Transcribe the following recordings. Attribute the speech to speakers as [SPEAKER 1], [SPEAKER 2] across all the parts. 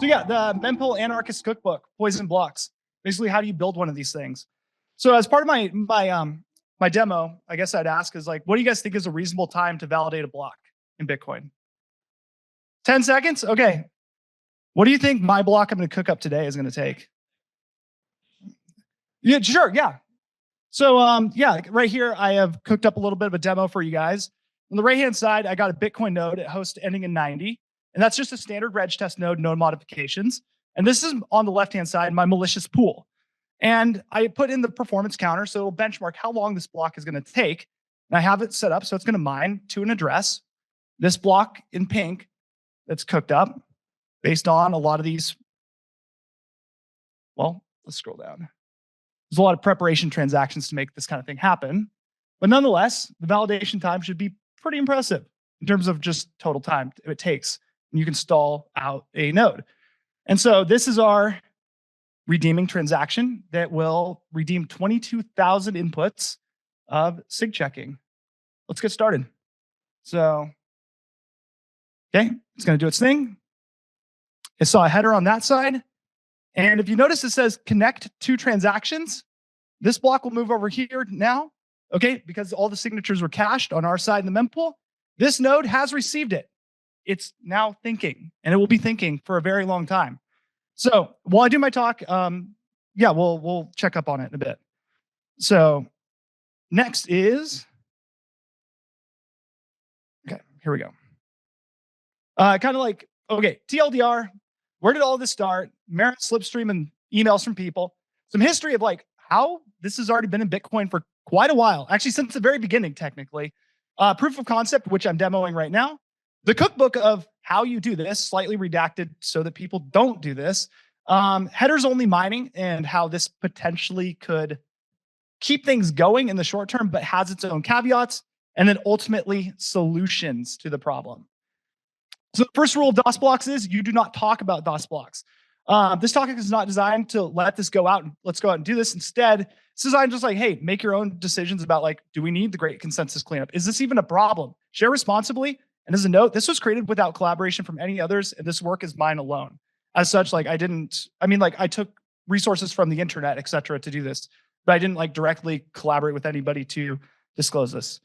[SPEAKER 1] So yeah, the Mempool Anarchist Cookbook, Poison Blocks. Basically, how do you build one of these things? So as part of my demo, I guess I'd ask is like, what do you guys think is a reasonable time to validate a block in Bitcoin? 10 seconds? Okay. What do you think my block I'm going to cook up today is going to take? Yeah, sure. Yeah. So yeah, right here, I have cooked up a little bit of a demo for you guys. On the right-hand side, I got a Bitcoin node at host ending in 90. And that's just a standard reg test node, no modifications. And this is on the left-hand side, my malicious pool. And I put in the performance counter, so it'll benchmark how long this block is going to take. And I have it set up so it's going to mine to an address. This block in pink that's cooked up based on a lot of these. Well, let's scroll down. There's a lot of preparation transactions to make this kind of thing happen. But nonetheless, the validation time should be pretty impressive in terms of just total time it takes. And you can stall out a node. And so this is our redeeming transaction that will redeem 22,000 inputs of SIG checking. Let's get started. So, okay, it's going to do its thing. I saw a header on that side. And if you notice, it says connect two transactions. This block will move over here now, okay, because all the signatures were cached on our side in the mempool. This node has received it. It's now thinking, and it will be thinking for a very long time. So while I do my talk, yeah, we'll check up on it in a bit. So next is, okay, here we go. Kind of like, okay, TLDR, where did all this start? Merit, Slipstream, and emails from people. Some history of like how this has already been in Bitcoin for quite a while, actually since the very beginning, technically. Proof of concept, which I'm demoing right now. The cookbook of how you do this, slightly redacted so that people don't do this. Headers only mining and how this potentially could keep things going in the short term, but has its own caveats. And then ultimately solutions to the problem. So the first rule of DOS blocks is you do not talk about DOS blocks. This talk is not designed to let this go out and let's go out and do this. Instead, it's designed just like, hey, make your own decisions about like, do we need the great consensus cleanup? Is this even a problem? Share responsibly. And as a note, this was created without collaboration from any others, and this work is mine alone. As such, like I took resources from the internet, et cetera, to do this, but I didn't like directly collaborate with anybody to disclose this.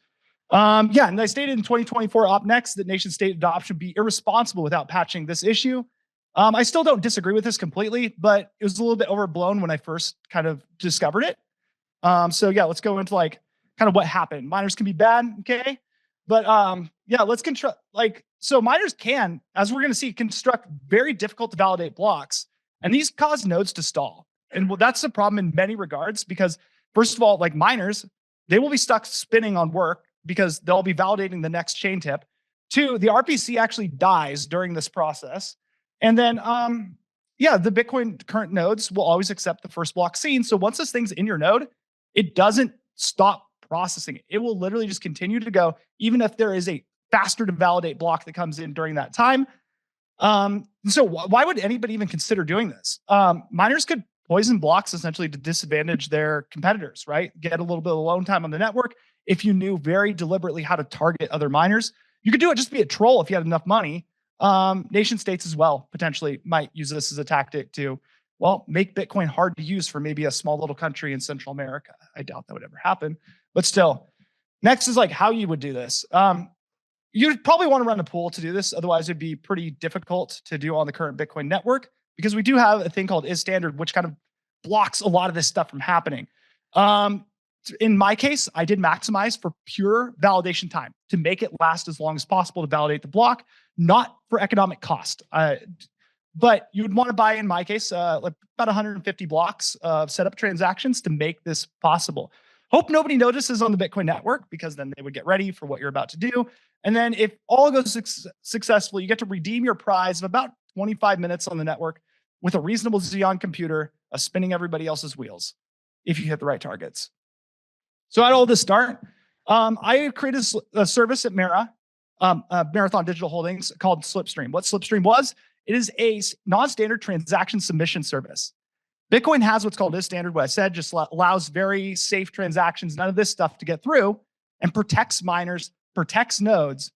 [SPEAKER 1] Yeah, and I stated in 2024 OPNEXT that nation state adoption would be irresponsible without patching this issue. I still don't disagree with this completely, but it was a little bit overblown when I first kind of discovered it. So yeah, let's go into like kind of what happened. Miners can be bad, okay? But yeah, let's construct so miners can, as we're going to see, construct very difficult to validate blocks, and these cause nodes to stall. And well, that's the problem in many regards because first of all, like miners, they will be stuck spinning on work because they'll be validating the next chain tip. Two, the RPC actually dies during this process. And then, yeah, the Bitcoin current nodes will always accept the first block seen. So once this thing's in your node, it doesn't stop processing it. It will literally just continue to go, even if there is a faster to validate block that comes in during that time. So why would anybody even consider doing this? Miners could poison blocks essentially to disadvantage their competitors, right? Get a little bit of alone time on the network. If you knew very deliberately how to target other miners, you could do it just to be a troll if you had enough money. Nation states as well potentially might use this as a tactic to, well, make Bitcoin hard to use for maybe a small little country in Central America. I doubt that would ever happen, but still. Next is like how you would do this. You'd probably want to run a pool to do this. Otherwise, it'd be pretty difficult to do on the current Bitcoin network because we do have a thing called isStandard, which kind of blocks a lot of this stuff from happening. In my case, I did maximize for pure validation time to make it last as long as possible to validate the block, not for economic cost. But you would want to buy, in my case, like about 150 blocks of setup transactions to make this possible. Hope nobody notices on the Bitcoin network because then they would get ready for what you're about to do. And then if all goes successfully, you get to redeem your prize of about 25 minutes on the network with a reasonable Xeon computer spinning everybody else's wheels if you hit the right targets. So how did all this start? I created a service at Marathon Digital Holdings called Slipstream. What Slipstream was, it is a non-standard transaction submission service. Bitcoin has what's called isStandard, what I said, just allows very safe transactions, none of this stuff to get through, and protects miners, protects nodes,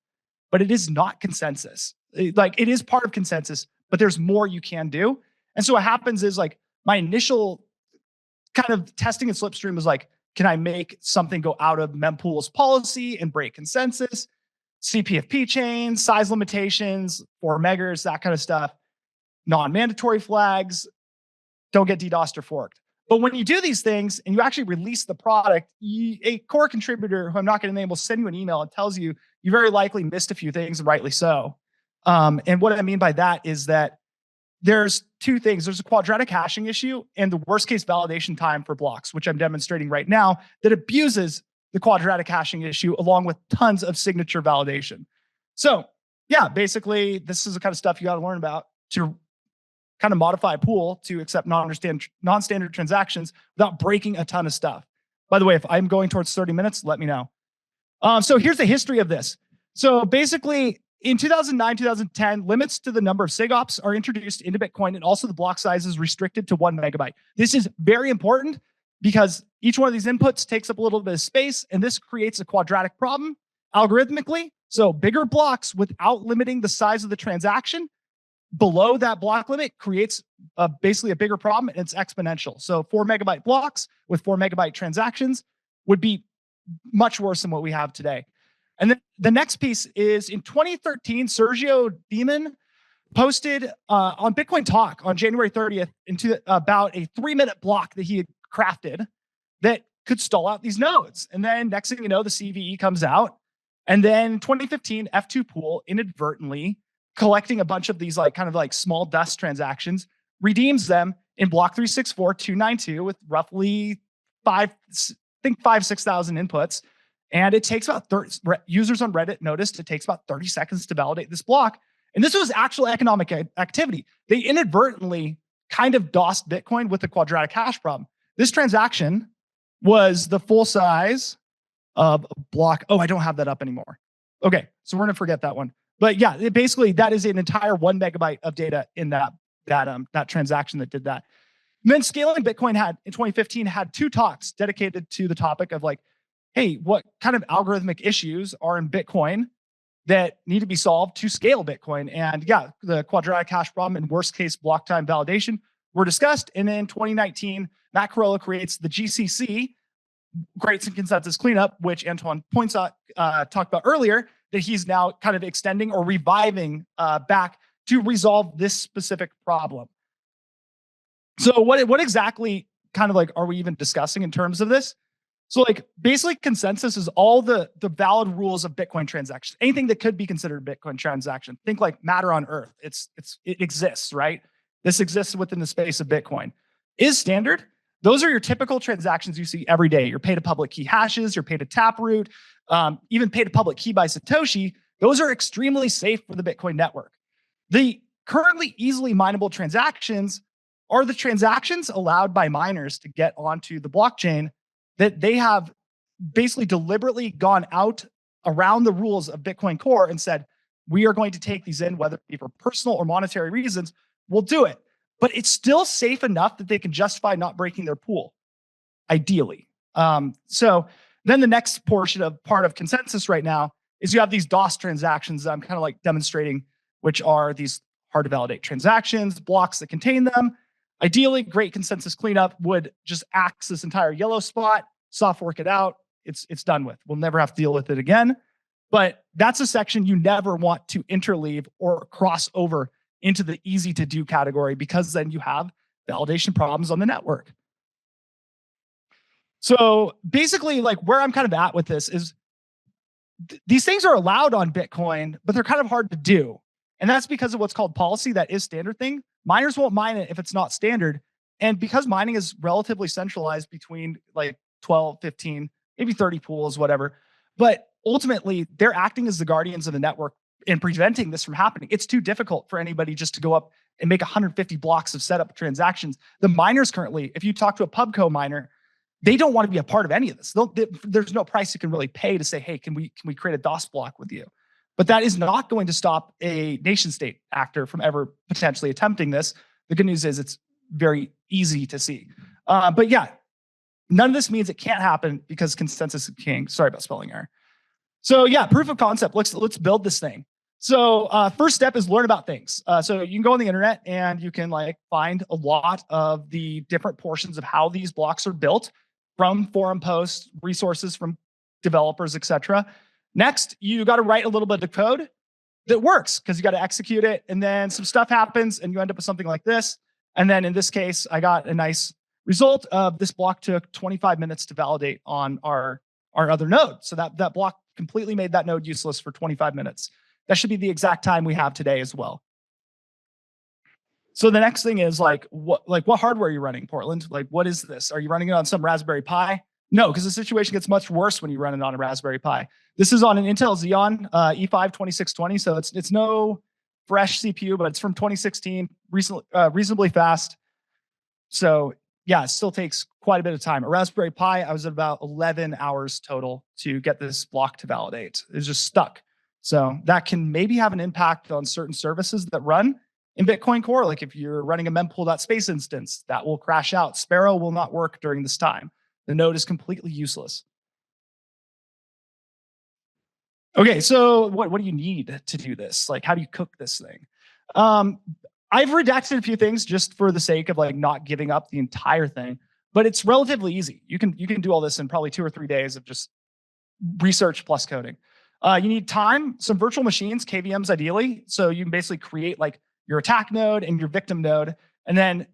[SPEAKER 1] but it is not consensus. Like it is part of consensus, but there's more you can do. And so what happens is like my initial kind of testing in Slipstream was like, can I make something go out of Mempool's policy and break consensus? CPFP chains, size limitations, 4 megas, that kind of stuff. Non-mandatory flags, don't get DDoSed or forked. But when you do these things and you actually release the product, a core contributor who I'm not going to name will send you an email and tells you you very likely missed a few things, and rightly so. And what I mean by that is that there's two things. There's a quadratic hashing issue and the worst case validation time for blocks, which I'm demonstrating right now, that abuses the quadratic hashing issue along with tons of signature validation. So yeah, basically this is the kind of stuff you got to learn about to kind of modify a pool to accept non-standard transactions without breaking a ton of stuff. By the way, if I'm going towards 30 minutes, let me know. So here's the history of this. So basically in 2009, 2010, limits to the number of SIGOPs are introduced into Bitcoin, and also the block size is restricted to 1 megabyte. This is very important because each one of these inputs takes up a little bit of space, and this creates a quadratic problem algorithmically. So bigger blocks without limiting the size of the transaction below that block limit creates basically a bigger problem, and it's exponential. So 4 megabyte blocks with 4 megabyte transactions would be much worse than what we have today. And then the next piece is in 2013, Sergio Demon posted on Bitcoin Talk on January 30th about a 3-minute block that he had crafted that could stall out these nodes. And then next thing you know, the CVE comes out. And then 2015, F2 Pool inadvertently collecting a bunch of these like kind of like small dust transactions, redeems them in block 364,292 with roughly 6,000 inputs. And it takes about 30, users on Reddit noticed it takes about 30 seconds to validate this block. And this was actual economic activity. They inadvertently kind of DOSed Bitcoin with the quadratic hash problem. This transaction was the full size of a block. Oh, I don't have that up anymore. Okay, so we're gonna forget that one. But yeah, basically that is an entire 1 megabyte of data in that transaction that did that. And then Scaling Bitcoin in 2015 had 2 talks dedicated to the topic of like, hey, what kind of algorithmic issues are in Bitcoin that need to be solved to scale Bitcoin? And yeah, the quadratic hash problem and worst case block time validation were discussed. And in 2019, Matt Carolla creates the GCC, Great Consensus Cleanup, which Antoine talked about earlier, that he's now kind of extending or reviving back to resolve this specific problem. So what exactly kind of like are we even discussing in terms of this? So like basically consensus is all the valid rules of Bitcoin transactions, anything that could be considered a Bitcoin transaction. Think like matter on earth. It exists, right? This exists within the space of Bitcoin. Is standard. Those are your typical transactions you see every day. Your pay to public key hashes, your pay to Taproot, even pay to public key by Satoshi. Those are extremely safe for the Bitcoin network. The currently easily mineable transactions are the transactions allowed by miners to get onto the blockchain that they have basically deliberately gone out around the rules of Bitcoin Core and said, we are going to take these in, whether it be for personal or monetary reasons, we'll do it. But it's still safe enough that they can justify not breaking their pool, ideally. So then the next part of consensus right now is you have these DOS transactions that I'm kind of like demonstrating, which are these hard to validate transactions, blocks that contain them. Ideally, Great Consensus Cleanup would just axe this entire yellow spot, soft fork it out. It's done with. We'll never have to deal with it again. But that's a section you never want to interleave or cross over into the easy to do category, because then you have validation problems on the network. So basically, like where I'm kind of at with this is these things are allowed on Bitcoin, but they're kind of hard to do. And that's because of what's called policy, that is standard thing. Miners won't mine it if it's not standard. And because mining is relatively centralized between like 12, 15, maybe 30 pools, whatever. But ultimately, they're acting as the guardians of the network and preventing this from happening. It's too difficult for anybody just to go up and make 150 blocks of setup transactions. The miners currently, if you talk to a Pubco miner, they don't want to be a part of any of this. There's no price you can really pay to say, hey, can we create a DOS block with you? But that is not going to stop a nation state actor from ever potentially attempting this. The good news is it's very easy to see. But yeah, none of this means it can't happen because consensus is king. Sorry about spelling error. So yeah, proof of concept. Let's build this thing. So first step is learn about things. So you can go on the internet and you can like find a lot of the different portions of how these blocks are built from forum posts, resources from developers, etc. Next, you got to write a little bit of code that works because you got to execute it. And then some stuff happens and you end up with something like this. And then in this case, I got a nice result of this block took 25 minutes to validate on our other node. So that block completely made that node useless for 25 minutes. That should be the exact time we have today as well. So the next thing is like what hardware are you running, Portland? Like, what is this? Are you running it on some Raspberry Pi? No, because the situation gets much worse when you run it on a Raspberry Pi. This is on an Intel Xeon E5 2620, so it's no fresh CPU, but it's from 2016, reasonably fast. So yeah, it still takes quite a bit of time. A Raspberry Pi, I was at about 11 hours total to get this block to validate. It's just stuck. So that can maybe have an impact on certain services that run in Bitcoin Core. Like if you're running a mempool.space instance, that will crash out. Sparrow will not work during this time. The node is completely useless. Okay, so what do you need to do this? Like, how do you cook this thing? I've redacted a few things just for the sake of like not giving up the entire thing, but it's relatively easy. You can do all this in probably 2 or 3 days of just research plus coding. You need time, some virtual machines, KVMs ideally. So you can basically create like your attack node and your victim node, and then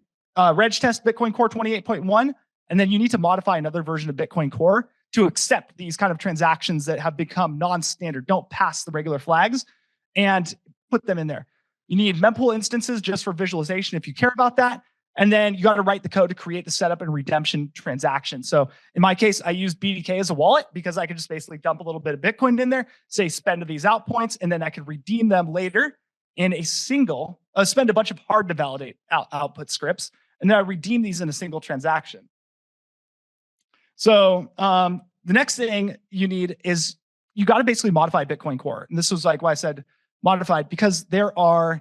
[SPEAKER 1] reg test Bitcoin Core 28.1. And then you need to modify another version of Bitcoin Core to accept these kind of transactions that have become non-standard, don't pass the regular flags, and put them in there. You need mempool instances just for visualization if you care about that. And then you got to write the code to create the setup and redemption transaction. So in my case, I use BDK as a wallet because I could just basically dump a little bit of Bitcoin in there, say spend these out points, and then I could redeem them later in a single, spend a bunch of hard to validate output scripts, and then I redeem these in a single transaction. So the next thing you need is you got to basically modify Bitcoin Core. And this was like why I said modified, because I've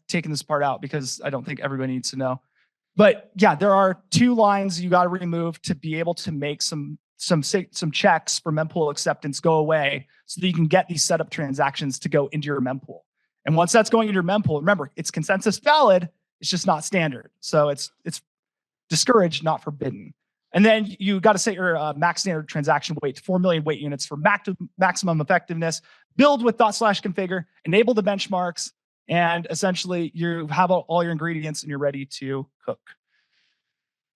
[SPEAKER 1] taken this part out because I don't think everybody needs to know. But yeah, there are 2 lines you got to remove to be able to make some checks for mempool acceptance go away so that you can get these setup transactions to go into your mempool. And once that's going into your mempool, remember, it's consensus valid, it's just not standard. So it's discouraged, not forbidden. And then you got to set your max standard transaction weight to 4 million weight units for maximum effectiveness. Build with /configure, enable the benchmarks, and essentially you have all your ingredients and you're ready to cook.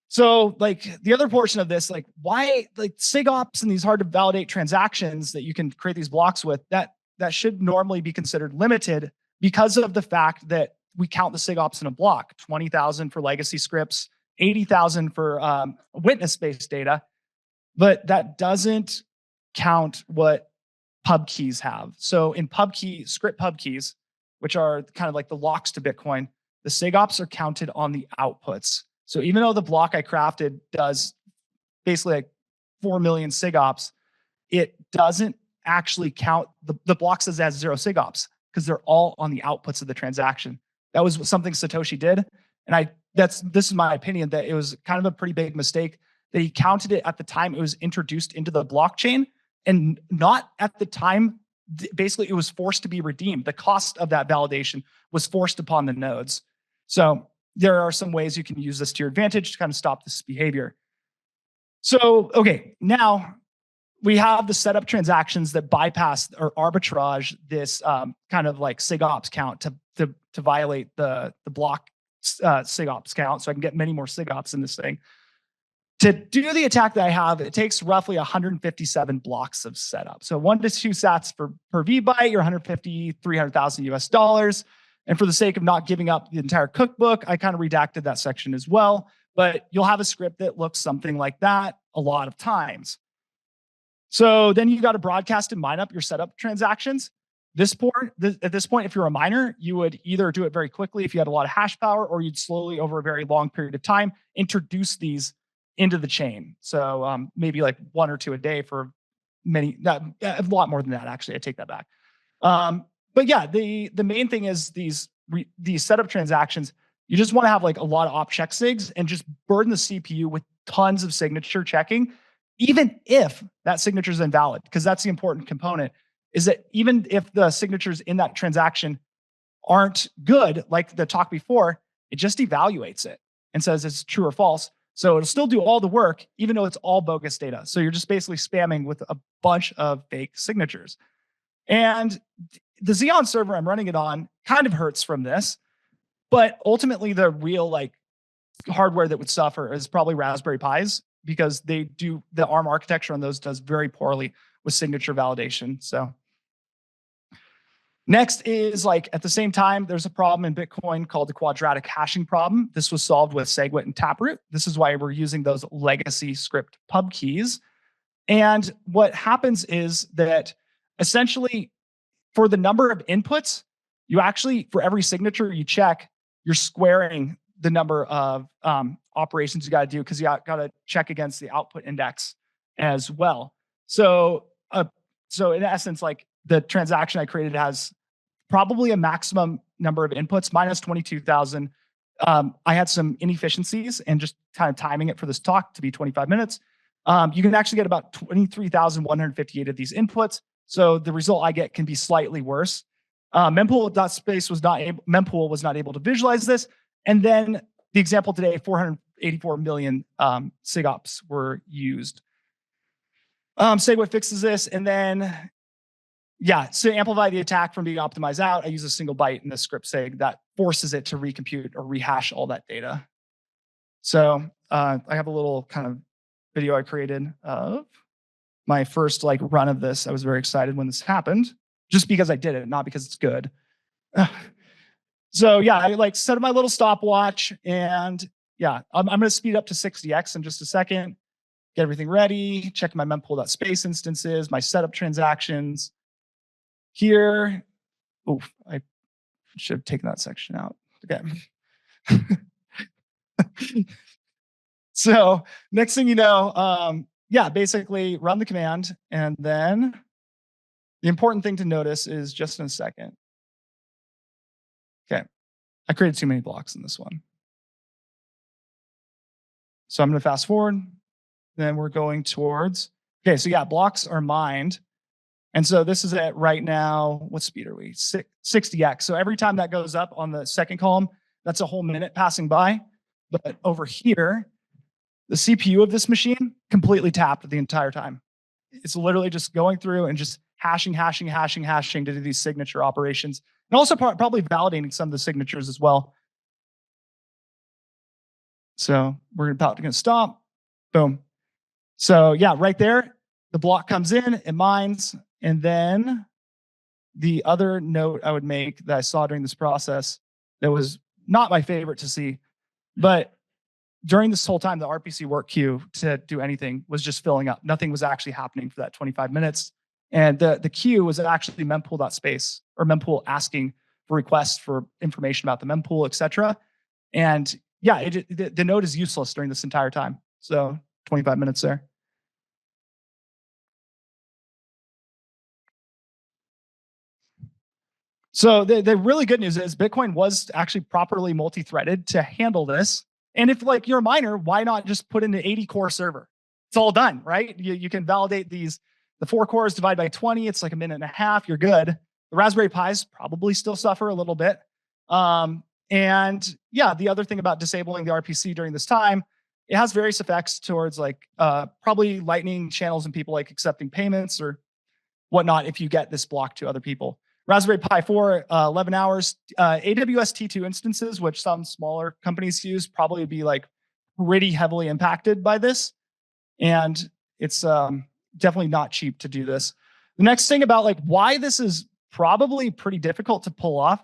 [SPEAKER 1] So like the other portion of this, like why like SIGOPS and these hard to validate transactions that you can create these blocks with, that should normally be considered limited because of the fact that we count the SIGOPS in a block, 20,000 for legacy scripts, 80,000 for witness-based data, but that doesn't count what pub keys have. So in script pub keys, which are kind of like the locks to Bitcoin, the SIGOPS are counted on the outputs. So even though the block I crafted does basically like 4 million SIGOPS, it doesn't actually count the block says it has 0 SIGOPS because they're all on the outputs of the transaction. That was something Satoshi did, and this is my opinion, that it was kind of a pretty big mistake that he counted it at the time it was introduced into the blockchain and not at the time basically it was forced to be redeemed. The cost of that validation was forced upon the nodes. So there are some ways you can use this to your advantage to kind of stop this behavior. So, okay, now we have the setup transactions that bypass or arbitrage this kind of like SIGOPS count to violate the block SIGOPS count, so I can get many more SIGOPS in this thing. To do the attack that I have, it takes roughly 157 blocks of setup. So 1 to 2 sats per VByte, you're 150, 300,000 US dollars. And for the sake of not giving up the entire cookbook, I kind of redacted that section as well. But you'll have a script that looks something like that a lot of times. So then you got to broadcast and mine up your setup transactions. At this point, if you're a miner, you would either do it very quickly if you had a lot of hash power, or you'd slowly, over a very long period of time, introduce these into the chain. So maybe like 1 or 2 a day for a lot more than that, actually. I take that back. But yeah, the main thing is these setup transactions, you just want to have like a lot of op check sigs and just burden the CPU with tons of signature checking, even if that signature is invalid, because that's the important component, is that even if the signatures in that transaction aren't good, like the talk before, it just evaluates it and says it's true or false. So it'll still do all the work, even though it's all bogus data. So you're just basically spamming with a bunch of fake signatures. And the Xeon server I'm running it on kind of hurts from this, but ultimately the real like hardware that would suffer is probably Raspberry Pis, because they do, the ARM architecture on those does very poorly with signature validation. So next is like at the same time, there's a problem in Bitcoin called the quadratic hashing problem. This was solved with SegWit and Taproot. This is why we're using those legacy script pub keys. And what happens is that essentially for the number of inputs, you actually, for every signature you check, you're squaring the number of operations you got to do, because you got to check against the output index as well. So in essence, like the transaction I created has probably a maximum number of inputs, minus 22,000. I had some inefficiencies and just kind of timing it for this talk to be 25 minutes. You can actually get about 23,158 of these inputs. So the result I get can be slightly worse. Mempool was not able to visualize this. And then the example today, 484 million SIGOPs were used. SegWit fixes this, and then to amplify the attack from being optimized out, I use a single byte in the script seg that forces it to recompute or rehash all that data. So I have a little kind of video I created of my first like run of this. I was very excited when this happened, just because I did it, not because it's good. So yeah, I like set up my little stopwatch, and yeah, I'm going to speed up to 60x in just a second, get everything ready, check my mempool.space instances, my setup transactions. Here, I should have taken that section out. Okay. So next thing you know, basically run the command, and then the important thing to notice is just in a second. Okay, I created too many blocks in this one. So I'm going to fast forward. Then we're going towards, okay, so yeah, blocks are mined. And so this is at right now, what speed are we? 60x. So every time that goes up on the second column, that's a whole minute passing by. But over here, the CPU of this machine completely tapped the entire time. It's literally just going through and just hashing to do these signature operations. And also probably validating some of the signatures as well. So we're about to stop. Boom. So yeah, right there, the block comes in, it mines. And then the other note I would make that I saw during this process that was not my favorite to see, but during this whole time, the RPC work queue to do anything was just filling up. Nothing was actually happening for that 25 minutes. And the queue was actually mempool.space, or mempool asking for requests for information about the mempool, et cetera. And yeah, the node is useless during this entire time. So 25 minutes there. So the really good news is Bitcoin was actually properly multi-threaded to handle this. And if like you're a miner, why not just put in an 80 core server? It's all done, right? You can validate the 4 cores divided by 20. It's like a minute and a half. You're good. The Raspberry Pis probably still suffer a little bit. And yeah, the other thing about disabling the RPC during this time, it has various effects towards like probably lightning channels and people like accepting payments or whatnot if you get this block to other people. Raspberry Pi 4, 11 hours. AWS T2 instances, which some smaller companies use, probably would be like pretty heavily impacted by this. And it's definitely not cheap to do this. The next thing about like why this is probably pretty difficult to pull off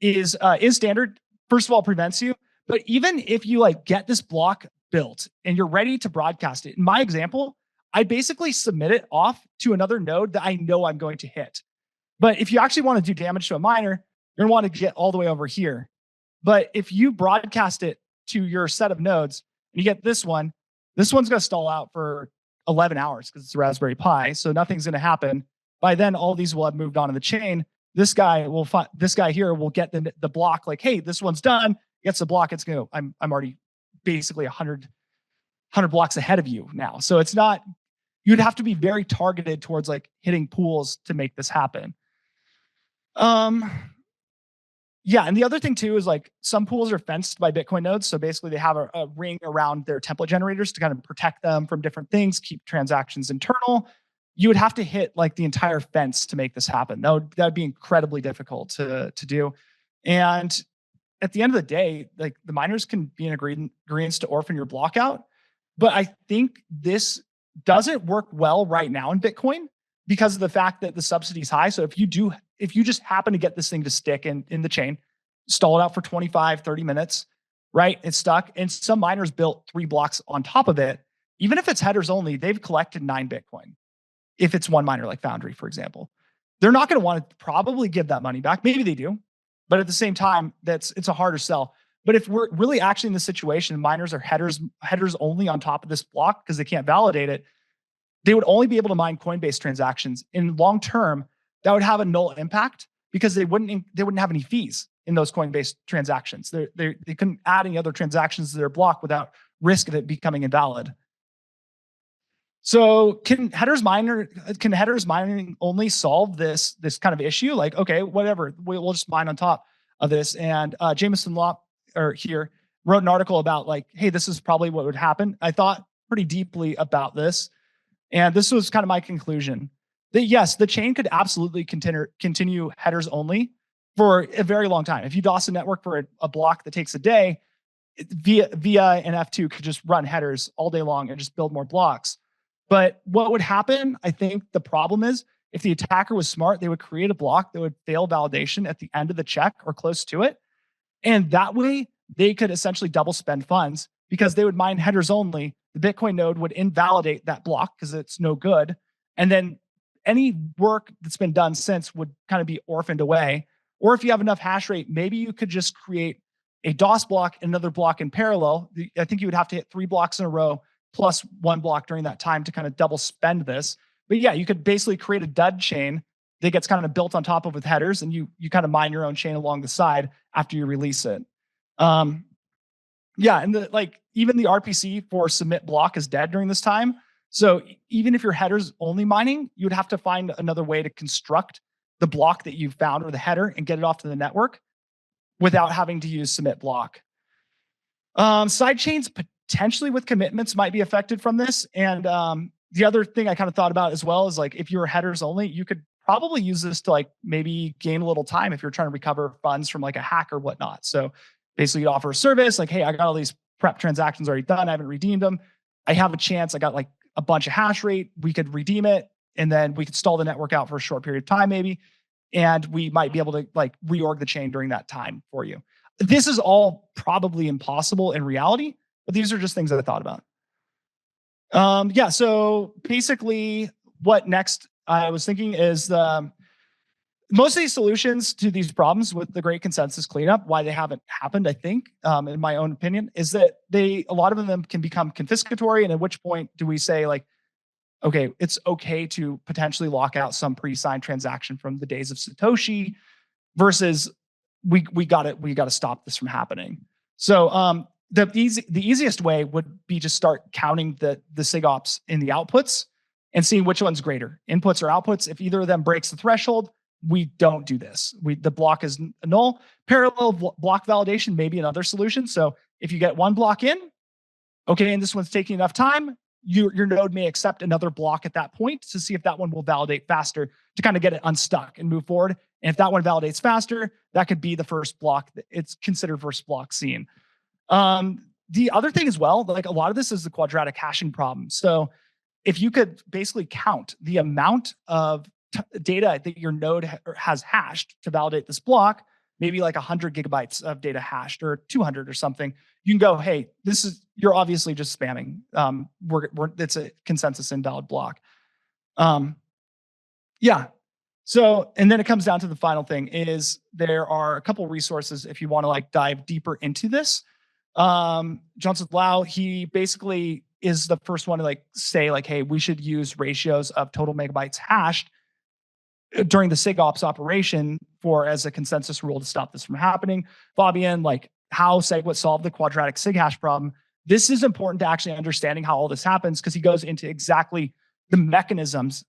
[SPEAKER 1] is standard. First of all, prevents you. But even if you like get this block built and you're ready to broadcast it, in my example, I basically submit it off to another node that I know I'm going to hit. But if you actually want to do damage to a miner, you're going to want to get all the way over here. But if you broadcast it to your set of nodes and you get this one's going to stall out for 11 hours because it's a Raspberry Pi. So nothing's going to happen. By then, all these will have moved on to the chain. This guy here will get the block like, hey, this one's done. Gets the block. It's going to, I'm already basically 100 blocks ahead of you now. So it's not you'd have to be very targeted towards like hitting pools to make this happen. Yeah, and the other thing too is like some pools are fenced by Bitcoin nodes. So basically they have a ring around their template generators to kind of protect them from different things, keep transactions internal. You would have to hit like the entire fence to make this happen. That would be incredibly difficult to do. And at the end of the day, like the miners can be in agreements to orphan your block out. But I think this doesn't work well right now in Bitcoin because of the fact that the subsidy is high. So if you just happen to get this thing to stick in the chain, stall it out for 25, 30 minutes, right? It's stuck. And some miners built 3 blocks on top of it. Even if it's headers only, they've collected 9 Bitcoin. If it's one miner like Foundry, for example, they're not going to want to probably give that money back. Maybe they do, but at the same time, it's a harder sell. But if we're really actually in the situation, miners are headers only on top of this block because they can't validate it, they would only be able to mine Coinbase transactions. In long term, that would have a null impact because they wouldn't have any fees in those Coinbase transactions. They couldn't add any other transactions to their block without risk of it becoming invalid. So can headers mining only solve this kind of issue? Like, okay, whatever, we'll just mine on top of this. And Jameson Law here wrote an article about like, hey, this is probably what would happen. I thought pretty deeply about this, and this was kind of my conclusion that yes, the chain could absolutely continue headers only for a very long time. If you DOS a network for a block that takes a day, via and F2 could just run headers all day long and just build more blocks. But what would happen, I think the problem is if the attacker was smart, they would create a block that would fail validation at the end of the check or close to it. And that way they could essentially double spend funds because they would mine headers only. The Bitcoin node would invalidate that block because it's no good. And then any work that's been done since would kind of be orphaned away. Or if you have enough hash rate, maybe you could just create a DOS block, another block in parallel. I think you would have to hit 3 blocks in a row plus 1 block during that time to kind of double spend this. But yeah, you could basically create a dud chain that gets kind of built on top of with headers, and you kind of mine your own chain along the side after you release it. Yeah, and even the RPC for submit block is dead during this time. So even if your headers only mining, you would have to find another way to construct the block that you found or the header and get it off to the network without having to use submit block. Side chains potentially with commitments might be affected from this. And the other thing I kind of thought about as well is like if you're headers only, you could probably use this to like maybe gain a little time if you're trying to recover funds from like a hack or whatnot. So basically you'd offer a service like, hey, I got all these prep transactions already done. I haven't redeemed them. I have a chance. I got like a bunch of hash rate. We could redeem it. And then we could stall the network out for a short period of time, maybe. And we might be able to like reorg the chain during that time for you. This is all probably impossible in reality, but these are just things that I thought about. Yeah, so basically what next I was thinking is most of these solutions to these problems with the great consensus cleanup, why they haven't happened, I think, in my own opinion, is that a lot of them can become confiscatory. And at which point do we say like, okay, it's okay to potentially lock out some pre-signed transaction from the days of Satoshi versus we got to stop this from happening. So the easiest way would be just start counting the SIGOPS in the outputs and seeing which one's greater, inputs or outputs. If either of them breaks the threshold, we don't do this. The block is null. Parallel block validation may be another solution. So if you get one block in, okay, and this one's taking enough time, your node may accept another block at that point to see if that one will validate faster to kind of get it unstuck and move forward. And if that one validates faster, that could be the first block. It's considered first block seen. The other thing as well, like a lot of this is the quadratic hashing problem. So if you could basically count the amount of data that your node has hashed to validate this block, maybe like 100 gigabytes of data hashed or 200 or something, you can go, hey, you're obviously just spamming. It's a consensus invalid block. Yeah. So, and then it comes down to the final thing is there are a couple resources if you want to like dive deeper into this. Johnson Lau, he basically is the first one to like say like, hey, we should use ratios of total megabytes hashed during the SIGOPS operation as a consensus rule to stop this from happening. Fabian, like how SegWit solved the quadratic SIG hash problem. This is important to actually understanding how all this happens because he goes into exactly the mechanisms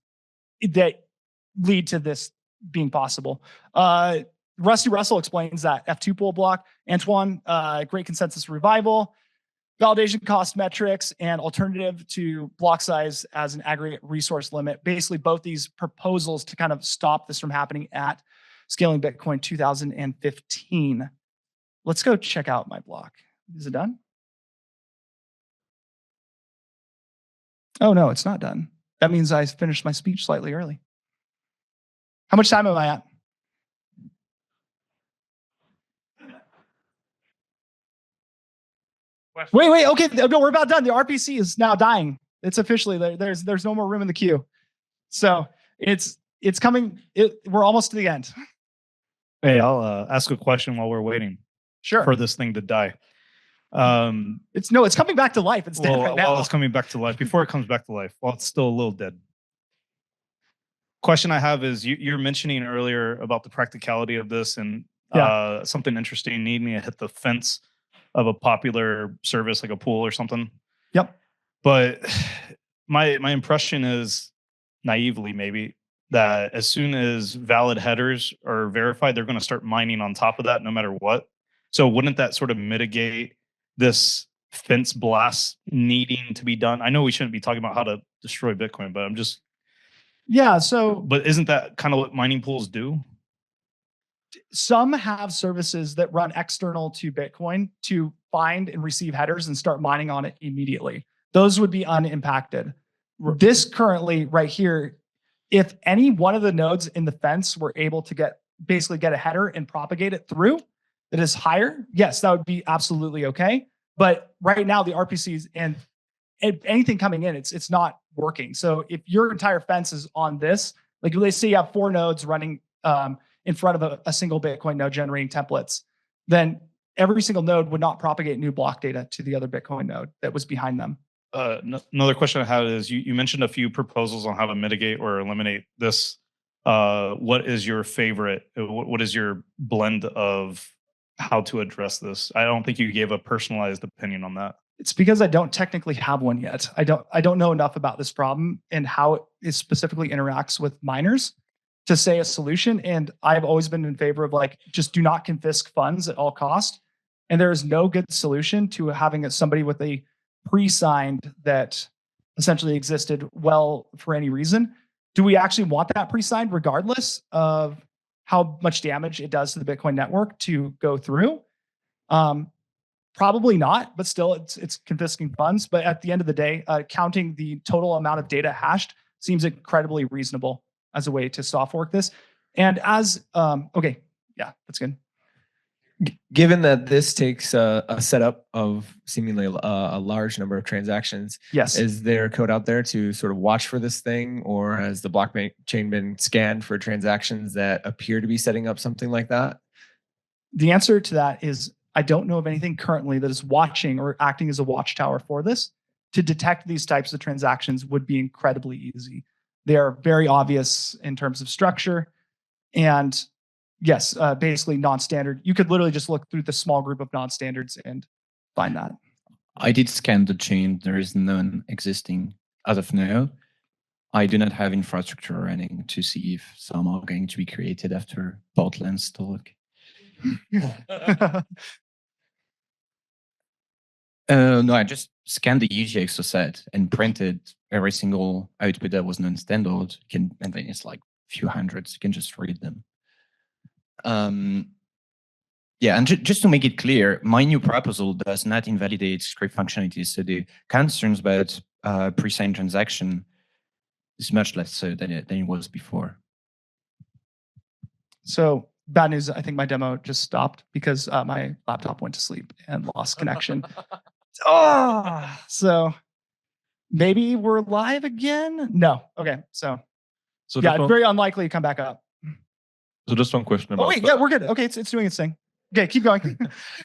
[SPEAKER 1] that lead to this being possible. Rusty Russell explains that F2 block. Antoine, great consensus revival, validation cost metrics, and alternative to block size as an aggregate resource limit. Basically, both these proposals to kind of stop this from happening at Scaling Bitcoin 2015. Let's go check out my block. Is it done? Oh, no, it's not done. That means I finished my speech slightly early. How much time am I at? Wait, okay, no, we're about done. The RPC is now dying. It's officially there's no more room in the queue. So it's coming. We're almost to the end.
[SPEAKER 2] Hey, I'll ask a question while we're waiting.
[SPEAKER 1] Sure.
[SPEAKER 2] For this thing to die.
[SPEAKER 1] It's coming back to life. It's dead right now.
[SPEAKER 2] While it's coming back to life, before it comes back to life, while it's still a little dead. Question I have is you're mentioning earlier about the practicality of this and something interesting. Need me to hit the fence of a popular service like a pool or something.
[SPEAKER 1] Yep.
[SPEAKER 2] But my impression is, naively maybe, that as soon as valid headers are verified, they're going to start mining on top of that no matter what. So wouldn't that sort of mitigate this fence blast needing to be done? I know we shouldn't be talking about how to destroy Bitcoin, but I'm just...
[SPEAKER 1] Yeah, so...
[SPEAKER 2] But isn't that kind of what mining pools do?
[SPEAKER 1] Some have services that run external to Bitcoin to find and receive headers and start mining on it immediately. Those would be unimpacted. This currently right here, if any one of the nodes in the fence were able to basically get a header and propagate it through that is higher, yes, that would be absolutely okay. But right now the RPCs and anything coming in, it's not working. So if your entire fence is on this, like let's say you have 4 nodes running in front of a single Bitcoin node generating templates, then every single node would not propagate new block data to the other Bitcoin node that was behind them.
[SPEAKER 2] Another question I had is you mentioned a few proposals on how to mitigate or eliminate this. What is your favorite? What is your blend of how to address this? I don't think you gave a personalized opinion on that.
[SPEAKER 1] It's because I don't technically have one yet. I don't know enough about this problem and how it specifically interacts with miners to say a solution. And I've always been in favor of just do not confisc funds at all cost. And there is no good solution to having somebody with a pre-signed that essentially existed well for any reason. Do we actually want that pre-signed regardless of how much damage it does to the Bitcoin network to go through? Probably not, but still it's confiscating funds. But at the end of the day, counting the total amount of data hashed seems incredibly reasonable as a way to soft fork this. And as, okay, yeah, that's good.
[SPEAKER 3] Given that this takes a setup of seemingly a large number of transactions,
[SPEAKER 1] yes,
[SPEAKER 3] is there code out there to sort of watch for this thing, or has the blockchain been scanned for transactions that appear to be setting up something like that?
[SPEAKER 1] The answer to that is I don't know of anything currently that is watching or acting as a watchtower for this. To detect these types of transactions would be incredibly easy. They are very obvious in terms of structure. And yes, basically non-standard. You could literally just look through the small group of non-standards and find that.
[SPEAKER 4] I did scan the chain. There is none existing as of now. I do not have infrastructure running to see if some are going to be created after Portland's talk. No, I just scanned the UTXO set and printed every single output that was non-standard. And then it's like a few hundreds. You can just read them. Yeah, and just to make it clear, my new proposal does not invalidate script functionalities. So the concerns about pre-signed transaction is much less so than it was before.
[SPEAKER 1] So bad news, I think my demo just stopped because my laptop went to sleep and lost connection. So maybe we're live again? No. Okay, so yeah, it's very unlikely to come back up.
[SPEAKER 5] So just one question about.
[SPEAKER 1] Oh wait, yeah, we're good. Okay, it's doing its thing. Okay, keep going.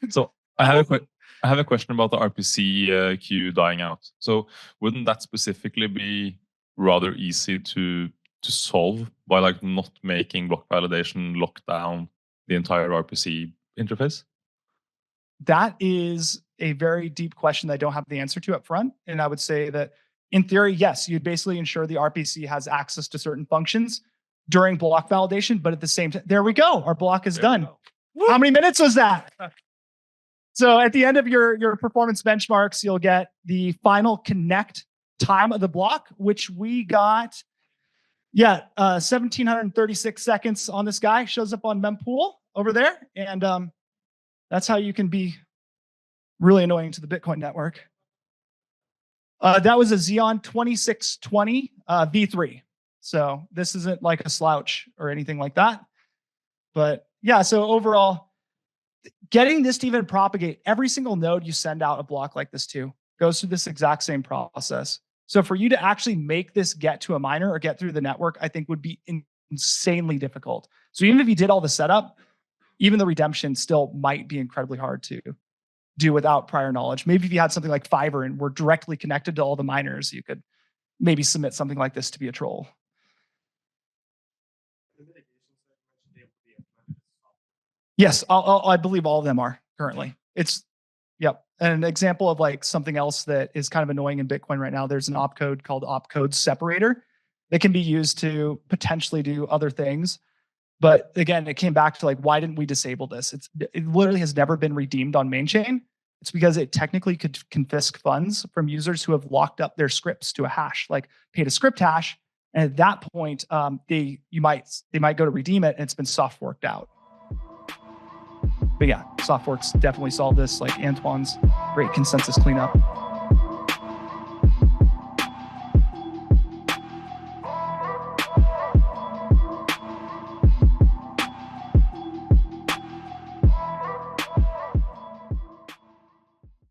[SPEAKER 5] So I have a question about the RPC queue dying out. So wouldn't that specifically be rather easy to solve by not making block validation lock down the entire RPC interface?
[SPEAKER 1] That is a very deep question that I don't have the answer to up front. And I would say that in theory, yes, you'd basically ensure the RPC has access to certain functions during block validation, but at the same time, there we go. Our block is done. How many minutes was that? So at the end of your performance benchmarks, you'll get the final connect time of the block, which we got, 1,736 seconds on this guy. Shows up on Mempool over there. And that's how you can be really annoying to the Bitcoin network. That was a Xeon 2620 V3. So this isn't like a slouch or anything like that. But yeah, so overall, getting this to even propagate, every single node you send out a block like this to goes through this exact same process. So for you to actually make this get to a miner or get through the network, I think would be insanely difficult. So even if you did all the setup, even the redemption still might be incredibly hard to do without prior knowledge. Maybe if you had something like Fiverr and were directly connected to all the miners, you could maybe submit something like this to be a troll. Yes, I believe all of them are currently. Yep. And an example of like something else that is kind of annoying in Bitcoin right now, there's an opcode called opcode separator that can be used to potentially do other things. But again, it came back to like, why didn't we disable this? It literally has never been redeemed on main chain. It's because it technically could confisc funds from users who have locked up their scripts to a hash, like paid a script hash. And at that point, they might go to redeem it and it's been soft forked out. But yeah, soft forks definitely solve this, like Antoine's great consensus cleanup.